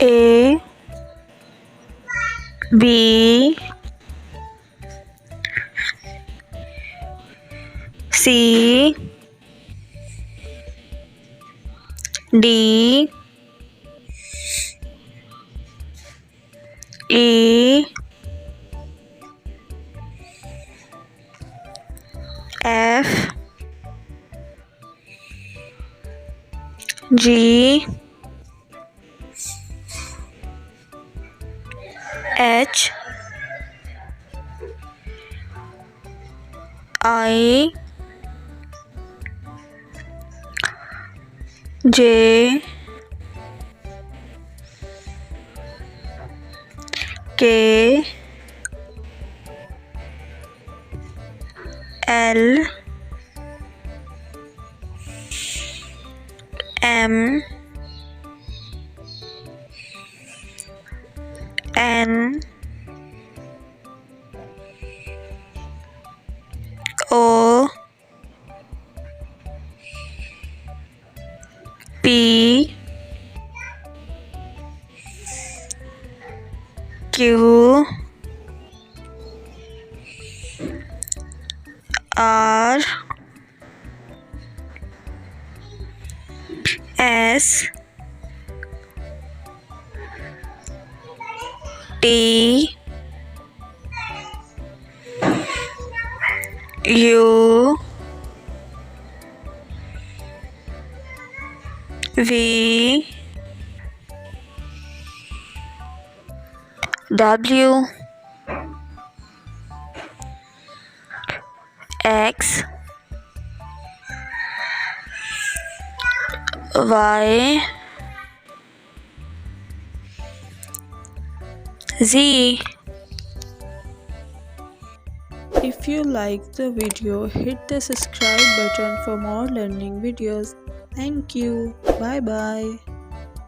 A B C D E F G H I J K L M N O P Q R S T U V W X Y Z. If you like the video, hit the subscribe button for more learning videos. Thank you. Bye bye.